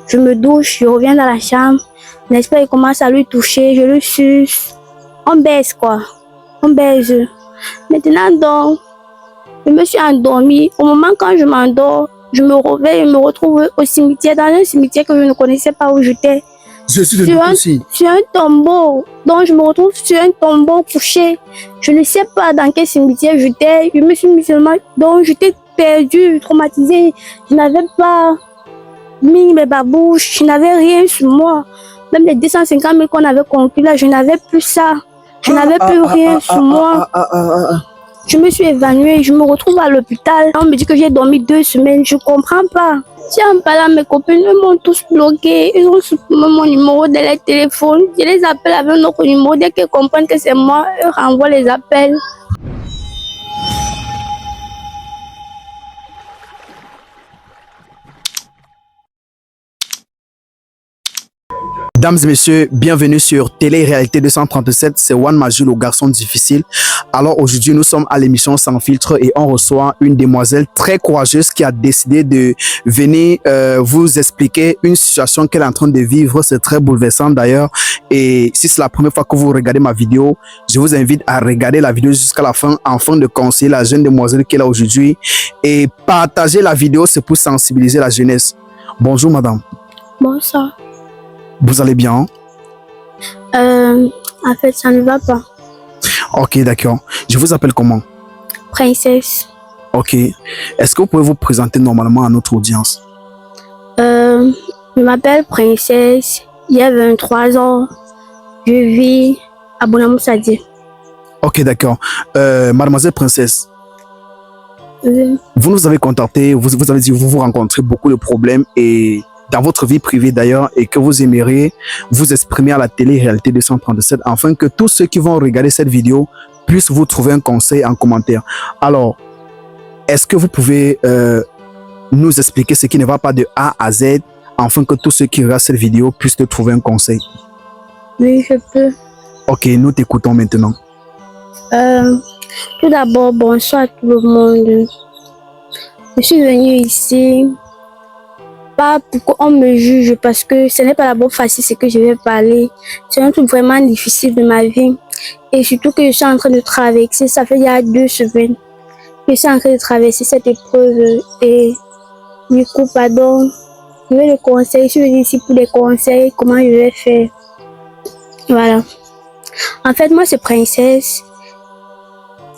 Je me douche, je reviens dans la chambre. N'est-ce pas, il commence à lui toucher, je le suce. On baise quoi. On baise. Maintenant donc, je me suis endormie. Au moment quand je m'endors, je me réveille, je me retrouve au cimetière, dans un cimetière que je ne connaissais pas où j'étais. Je suis de aussi. Sur un tombeau. Donc je me retrouve sur un tombeau couché. Je ne sais pas dans quel cimetière j'étais. Je me suis mis seulement. Donc j'étais perdue, traumatisée. Je n'avais pas mis mes babouches. Je n'avais rien sur moi. Même les 250 000 qu'on avait conclus là, je n'avais plus ça. Je n'avais plus rien sur moi. Je me suis évanouie, je me retrouve à l'hôpital. On me dit que j'ai dormi 2 semaines, je comprends pas. Si en parlant, mes copines m'ont tous bloqué. Ils ont supprimé mon numéro de leur téléphone. Je les appelle avec un autre numéro. Dès qu'ils comprennent que c'est moi, eux renvoient les appels. Mesdames et messieurs, bienvenue sur Télé-Réalité 237, c'est Juan Majul, le garçon difficile. Alors aujourd'hui, nous sommes à l'émission Sans Filtre et on reçoit une demoiselle très courageuse qui a décidé de venir vous expliquer une situation qu'elle est en train de vivre. C'est très bouleversant d'ailleurs. Et si c'est la première fois que vous regardez ma vidéo, je vous invite à regarder la vidéo jusqu'à la fin afin de conseiller la jeune demoiselle qui est là aujourd'hui. Et partager la vidéo, c'est pour sensibiliser la jeunesse. Bonjour madame. Bonsoir. Vous allez bien? En fait, ça ne va pas. Ok, d'accord. Je vous appelle comment? Princesse. Ok. Est-ce que vous pouvez vous présenter normalement à notre audience? Je m'appelle Princesse. Il y a 23 ans. Je vis à Bonamoussadi. Ok, d'accord. Mademoiselle Princesse, Oui. vous nous avez contacté, vous avez dit que vous rencontrez beaucoup de problèmes et dans votre vie privée d'ailleurs et que vous aimeriez vous exprimer à la télé-réalité 237 afin que tous ceux qui vont regarder cette vidéo puissent vous trouver un conseil en commentaire. Alors, est-ce que vous pouvez nous expliquer ce qui ne va pas de A à Z afin que tous ceux qui regardent cette vidéo puissent te trouver un conseil? Oui, je peux. Ok, nous t'écoutons maintenant. Tout d'abord, bonsoir à tout le monde. Je suis venue ici pas pour qu'on me juge parce que ce n'est pas d'abord facile ce que je vais parler. C'est un truc vraiment difficile de ma vie. Et surtout que je suis en train de traverser, ça fait il y a 2 semaines. Je suis en train de traverser cette épreuve et du coup, pardon, je veux des conseils. Je suis venue ici pour des conseils, comment je vais faire. Voilà. En fait, moi, c'est Princesse.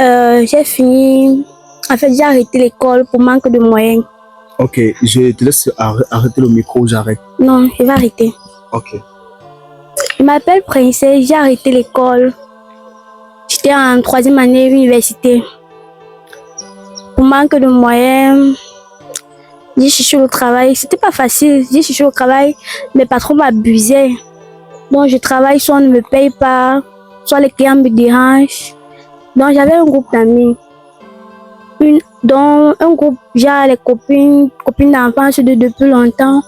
J'ai fini. En fait, j'ai arrêté l'école pour manque de moyens. Ok, je te laisse arrêter le micro, j'arrête. Non, je vais arrêter. Ok. Je m'appelle Princesse, j'ai arrêté l'école. J'étais en 3e année université. Pour manque de moyens, j'ai cherché le travail. C'était pas facile, j'ai cherché le travail. Mes patrons m'abusaient. Donc je travaille, soit on ne me paye pas, soit les clients me dérangent. Donc j'avais un groupe d'amis. Dans un groupe, j'ai les copines d'enfance depuis longtemps.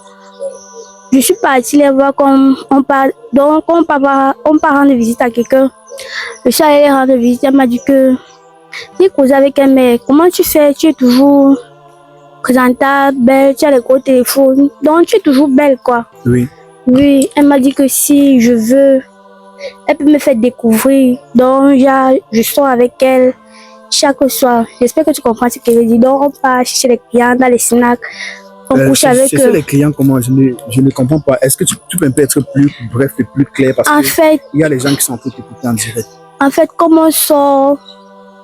Je suis partie les voir comme on part rendre visite à quelqu'un. Je suis allée rendre visite, elle m'a dit que j'ai causé avec elle, mais comment tu fais? Tu es toujours présentable, belle, tu as les gros téléphones, donc tu es toujours belle quoi. Oui. Oui, elle m'a dit que si je veux, elle peut me faire découvrir. Donc je sors avec elle chaque soir. J'espère que tu comprends ce que je dis. Donc on part chez les clients dans les snacks. On couche avec eux. Chez les clients, comment? Je ne comprends pas. Est-ce que tu peux être plus bref et plus clair parce en que fait, il y a les gens qui sont en train d'écouter en direct. En fait, comme on sort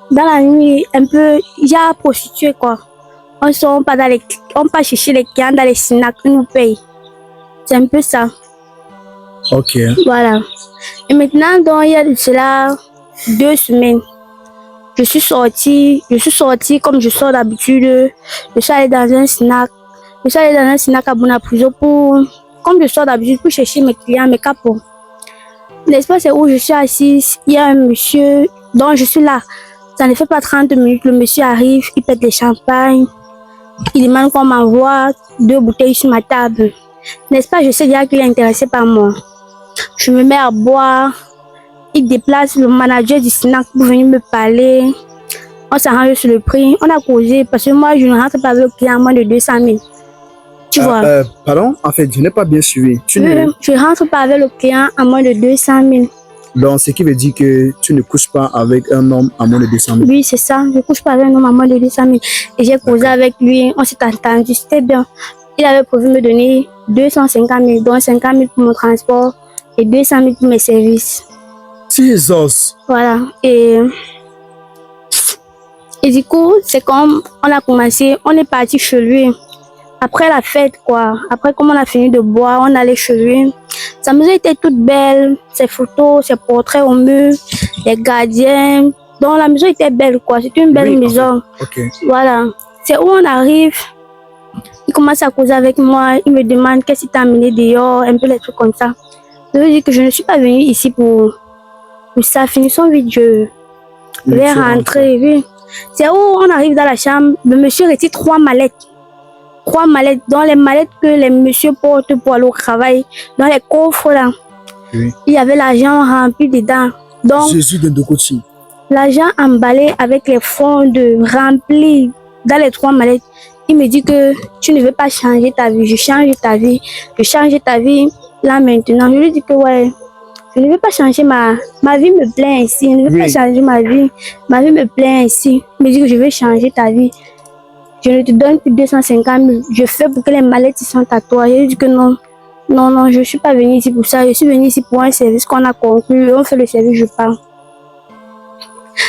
dans la nuit, un peu, il y a prostitué quoi. On sort, on part chercher les clients dans les snacks, ils nous payent. C'est un peu ça. Ok. Voilà. Et maintenant, donc, il y a de cela 2 semaines. Je suis sortie comme je sors d'habitude. Je suis allée dans un snack. Je suis allée dans un snack à Bonapruso comme je sors d'habitude, pour chercher mes clients, mes capots. L'espace où je suis assise, il y a un monsieur dont je suis là. Ça ne fait pas 30 minutes, le monsieur arrive, il pète les champagnes. Il demande qu'on m'envoie 2 bouteilles sur ma table. N'est-ce pas, je sais déjà qu'il est intéressé par moi. Je me mets à boire. Il déplace le manager du snack pour venir me parler. On s'arrange sur le prix. On a causé parce que moi, je ne rentre pas avec le client à moins de 200 000. Tu vois. Pardon, en fait, je n'ai pas bien suivi. Je rentre pas avec le client à moins de 200 000. Donc, ce qui veut dire que tu ne couches pas avec un homme à moins de 200 000. Oui, c'est ça. Je ne couche pas avec un homme à moins de 200 000. Et j'ai causé avec lui. On s'est entendu. C'était bien. Il avait prévu me donner 250 000, dont 50 000 pour mon transport et 200 000 pour mes services. Jesus. Voilà. Et du coup, c'est comme on a commencé, on est parti chez lui. Après la fête, quoi. Après, comme on a fini de boire, on allait chez lui. Sa maison était toute belle. Ses photos, ses portraits au mur, les gardiens. Donc, la maison était belle, quoi. C'était une belle maison. Okay. Voilà. C'est où on arrive. Il commence à causer avec moi. Il me demande qu'est-ce qui t'a amené dehors, un peu les trucs comme ça. Je lui dis que je ne suis pas venue ici pour ça. Finissons vite. Je vais rentrer. Oui. C'est où on arrive dans la chambre. Le monsieur retire 3 mallettes. 3 mallettes, dans les mallettes que les messieurs portent pour aller au travail, dans les coffres là. Oui. Il y avait l'argent rempli dedans. Donc, Jésus de Ndokoti. L'argent emballé avec les fonds remplis dans les 3 mallettes. Il me dit que tu ne veux pas changer ta vie. Je change ta vie. Je change ta vie là maintenant. Je lui dis que ouais, je ne veux pas changer ma vie me plaît ainsi. Je ne veux pas changer ma vie. Ma vie me plaît ainsi. Il me dit que je veux changer ta vie. Je ne te donne plus 250 000. Je fais pour que les mallettes sont à toi. Je lui dis que non. Non, non, je ne suis pas venue ici pour ça. Je suis venue ici pour un service qu'on a conclu. On fait le service, je pars.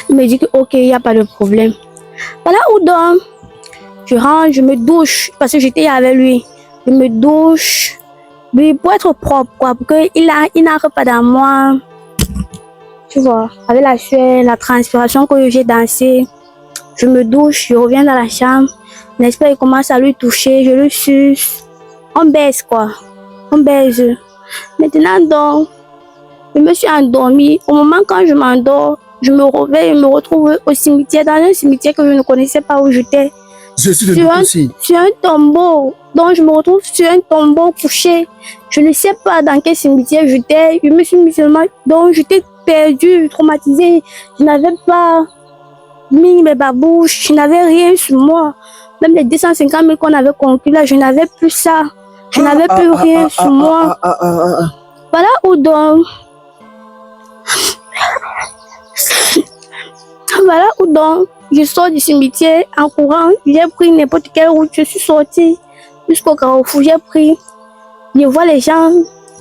Il me dit que ok, il n'y a pas de problème. Voilà où donc, je rentre, je me douche parce que j'étais avec lui. Je me douche, oui, pour être propre, quoi, pour qu'il n'arrive pas dans moi. Tu vois, avec la sueur, la transpiration que j'ai dansé. Je me douche, je reviens dans la chambre. N'est-ce pas, il commence à lui toucher, je le suce. On baise, quoi. On baise. Maintenant, donc, je me suis endormie. Au moment quand je m'endors, je me réveille, je me retrouve au cimetière, dans un cimetière que je ne connaissais pas où j'étais. Sur un tombeau. Donc, je me retrouve sur un tombeau couché. Je ne sais pas dans quel cimetière j'étais. Je me suis mis seulement. Donc, j'étais perdue, traumatisée. Je n'avais pas mis mes babouches. Je n'avais rien sur moi. Même les 250 000 qu'on avait conclus là, je n'avais plus ça. Je n'avais plus rien sur moi. Voilà où donc. Voilà où donc, je sors du cimetière en courant. J'ai pris n'importe quelle route. Je suis sortie jusqu'au carrefour. J'ai pris. Je vois les gens.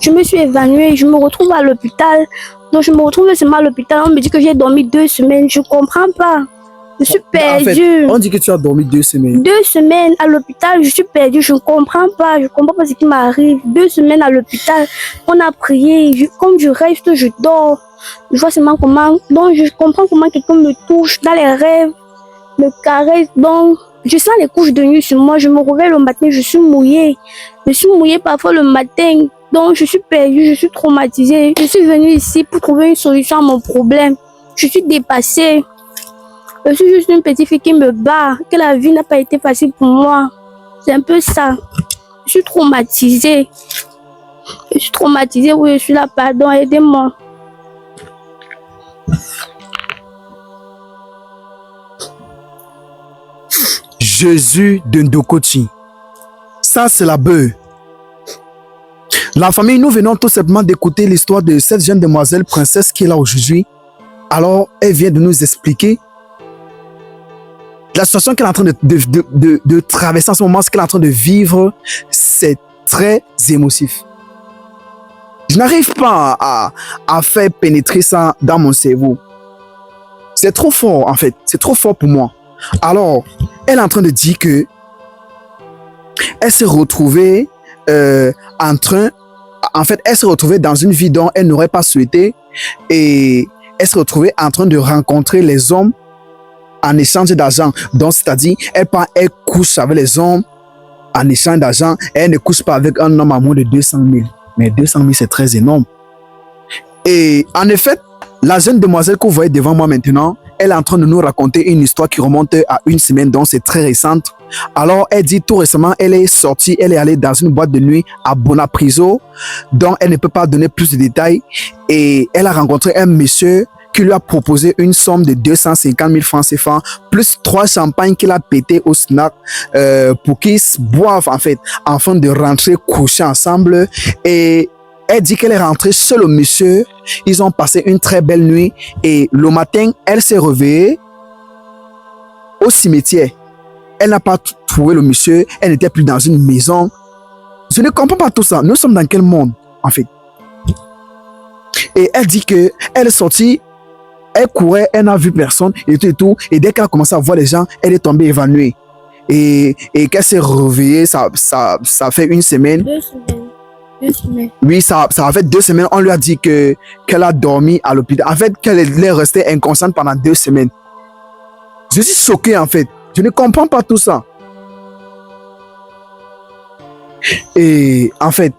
Je me suis évanouie. Je me retrouve à l'hôpital. Donc, je me retrouve seulement à l'hôpital. On me dit que j'ai dormi 2 semaines. Je ne comprends pas. Je suis perdue. En fait, on dit que tu as dormi 2 semaines. 2 semaines à l'hôpital, je suis perdue. Je ne comprends pas. Je ne comprends pas ce qui m'arrive. 2 semaines à l'hôpital. On a prié. Comme je reste, je dors. Je vois seulement comment. Donc, je comprends comment quelqu'un me touche dans les rêves, me caresse. Donc, je sens les couches de nuit sur moi. Je me réveille le matin, je suis mouillée. Je suis mouillée parfois le matin. Donc, je suis perdue, je suis traumatisée. Je suis venue ici pour trouver une solution à mon problème. Je suis dépassée. Je suis juste une petite fille qui me bat, que la vie n'a pas été facile pour moi. C'est un peu ça. Je suis traumatisée. Je suis traumatisée, oui, je suis là, pardon, aidez-moi. Jésus de Ndokoti. Ça, c'est la beuh. La famille, nous venons tout simplement d'écouter l'histoire de cette jeune demoiselle princesse qui est là aujourd'hui. Alors, elle vient de nous expliquer la situation qu'elle est en train de traverser en ce moment, ce qu'elle est en train de vivre, c'est très émotif. Je n'arrive pas à faire pénétrer ça dans mon cerveau. C'est trop fort, en fait. C'est trop fort pour moi. Alors, elle est en train de dire que elle s'est retrouvée elle s'est retrouvée dans une vie dont elle n'aurait pas souhaité et elle s'est retrouvée en train de rencontrer les hommes en échange d'argent. Donc, c'est-à-dire, elle couche avec les hommes en échange d'argent et elle ne couche pas avec un homme à moins de 200 000. Mais 200 000, c'est très énorme. Et en effet, la jeune demoiselle que vous voyez devant moi maintenant, elle est en train de nous raconter une histoire qui remonte à 1 semaine, donc c'est très récente. Alors, elle dit tout récemment, elle est sortie, elle est allée dans une boîte de nuit à Bonapriso, dont elle ne peut pas donner plus de détails. Et elle a rencontré un monsieur qui lui a proposé une somme de 250 000 francs CFA, plus 3 champagnes qu'il a pété au snack pour qu'ils boivent en fait, afin de rentrer coucher ensemble. Et elle dit qu'elle est rentrée seule au monsieur. Ils ont passé une très belle nuit et le matin, elle s'est réveillée au cimetière. Elle n'a pas trouvé le monsieur, elle n'était plus dans une maison. Je ne comprends pas tout ça. Nous sommes dans quel monde en fait? Et elle dit que elle est sortie, elle courait, elle n'a vu personne et tout et tout. Et dès qu'elle a commencé à voir les gens, elle est tombée évanouie. Et qu'elle s'est réveillée, ça fait une semaine. 2 semaines. 2 semaines. Oui, ça a fait 2 semaines. On lui a dit qu'elle a dormi à l'hôpital. En fait, qu'elle est restée inconsciente pendant 2 semaines. Je suis choqué en fait. Je ne comprends pas tout ça. Et en fait,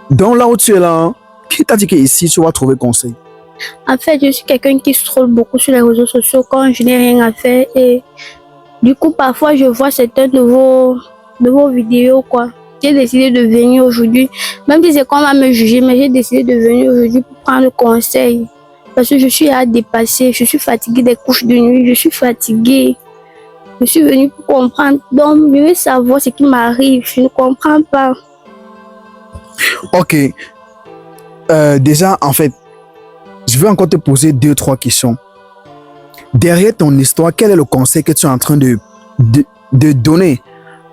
donc là où tu es là, qui t'a dit qu'ici tu vas trouver conseil? En fait, je suis quelqu'un qui scrolle beaucoup sur les réseaux sociaux quand je n'ai rien à faire. Et du coup, parfois, je vois certains de vos vidéos, quoi. J'ai décidé de venir aujourd'hui. Même si c'est qu'on va me juger, mais j'ai décidé de venir aujourd'hui pour prendre conseil. Parce que je suis à dépasser. Je suis fatiguée des couches de nuit. Je suis fatiguée. Je suis venue pour comprendre. Donc, je veux savoir ce qui m'arrive. Je ne comprends pas. Ok. Déjà, en fait, je veux encore te poser 2-3 questions. Derrière ton histoire, quel est le conseil que tu es en train de donner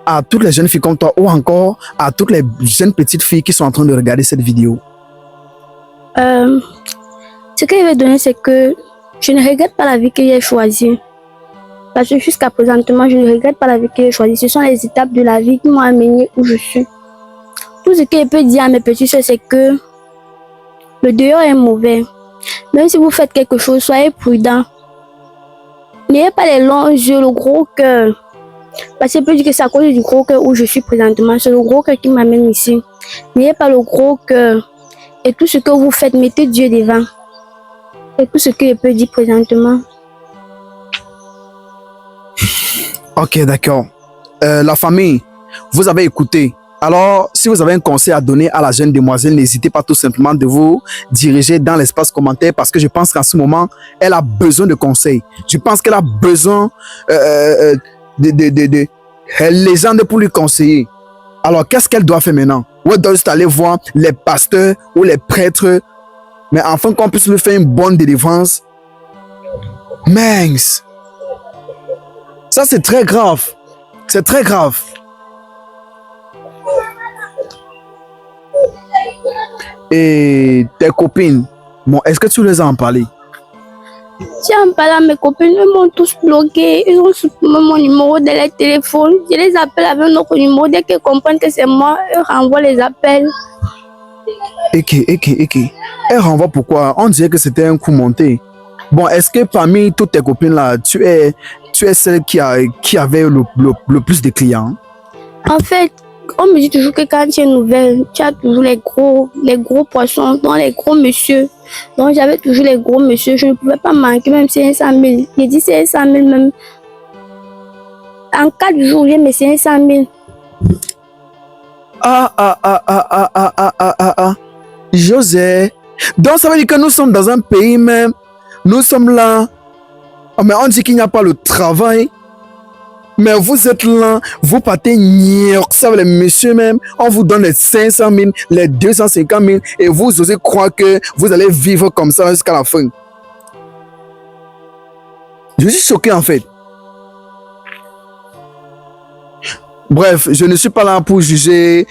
à toutes les jeunes filles comme toi ou encore à toutes les jeunes petites filles qui sont en train de regarder cette vidéo? Ce que je vais donner, c'est que je ne regrette pas la vie que j'ai choisie. Parce que jusqu'à présentement, je ne regrette pas la vie que j'ai choisie. Ce sont les étapes de la vie qui m'ont amené où je suis. Tout ce que je peux dire à mes petits soeurs, c'est que le dehors est mauvais. Même si vous faites quelque chose, soyez prudent. N'ayez pas les longs yeux, le gros cœur. Parce que je peux dire que c'est à cause du gros cœur où je suis présentement. C'est le gros cœur qui m'amène ici. N'ayez pas le gros cœur. Et tout ce que vous faites, mettez Dieu devant. C'est tout ce que je peux dire présentement. Ok, d'accord. La famille, vous avez écouté. Alors, si vous avez un conseil à donner à la jeune demoiselle, n'hésitez pas tout simplement de vous diriger dans l'espace commentaire parce que je pense qu'en ce moment, elle a besoin de conseils. Je pense qu'elle a besoin de légendes pour lui conseiller. Alors, qu'est-ce qu'elle doit faire maintenant? Ou elle doit juste aller voir les pasteurs ou les prêtres, mais enfin qu'on puisse lui faire une bonne délivrance. Mince! Ça, c'est très grave. C'est très grave. Et tes copines, bon, est-ce que tu les as en parlé? J'ai en parlé à mes copines, ils m'ont tous bloqué. Ils ont supprimé mon numéro de leur téléphone. Je les appelle avec un autre numéro. Dès qu'ils comprennent que c'est moi, ils renvoient les appels. Elle renvoie pourquoi? On dirait que c'était un coup monté. Bon, est-ce que parmi toutes tes copines là, tu es celle qui avait le plus de clients? En fait, on me dit toujours que quand tu es nouvelle, tu as toujours les gros poissons, donc les gros monsieur. Donc j'avais toujours les gros monsieur, je ne pouvais pas manquer, même si c'est 100 000. J'ai dit c'est 100 000 même. En 4 jours, j'ai mis 500 000. José. Donc ça veut dire que nous sommes dans un pays même. Nous sommes là. Oh, mais on dit qu'il n'y a pas le travail. Mais vous êtes là, vous partez ça les messieurs même, on vous donne les 500 000, les 250 000 et vous osez croire que vous allez vivre comme ça jusqu'à la fin. Je suis choqué en fait. Bref, je ne suis pas là pour juger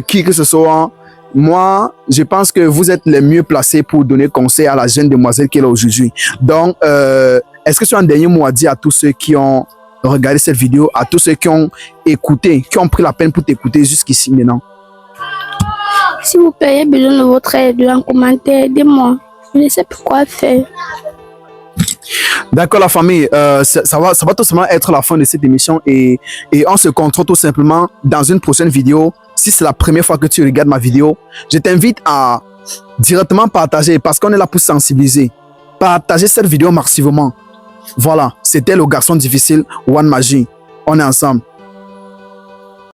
qui que ce soit. Moi, je pense que vous êtes les mieux placés pour donner conseil à la jeune demoiselle qui est là aujourd'hui. Donc, est-ce que tu as un dernier mot à dire à tous ceux qui ont regardé cette vidéo, à tous ceux qui ont écouté, qui ont pris la peine pour t'écouter jusqu'ici maintenant? Si vous payez besoin de votre aide en commentaire, aidez-moi. Je ne sais plus quoi faire. D'accord la famille, ça va tout simplement être la fin de cette émission et on se retrouve tout simplement dans une prochaine vidéo. Si c'est la première fois que tu regardes ma vidéo, je t'invite à directement partager parce qu'on est là pour sensibiliser. Partagez cette vidéo massivement. Voilà, c'était le garçon difficile, One Magie. On est ensemble.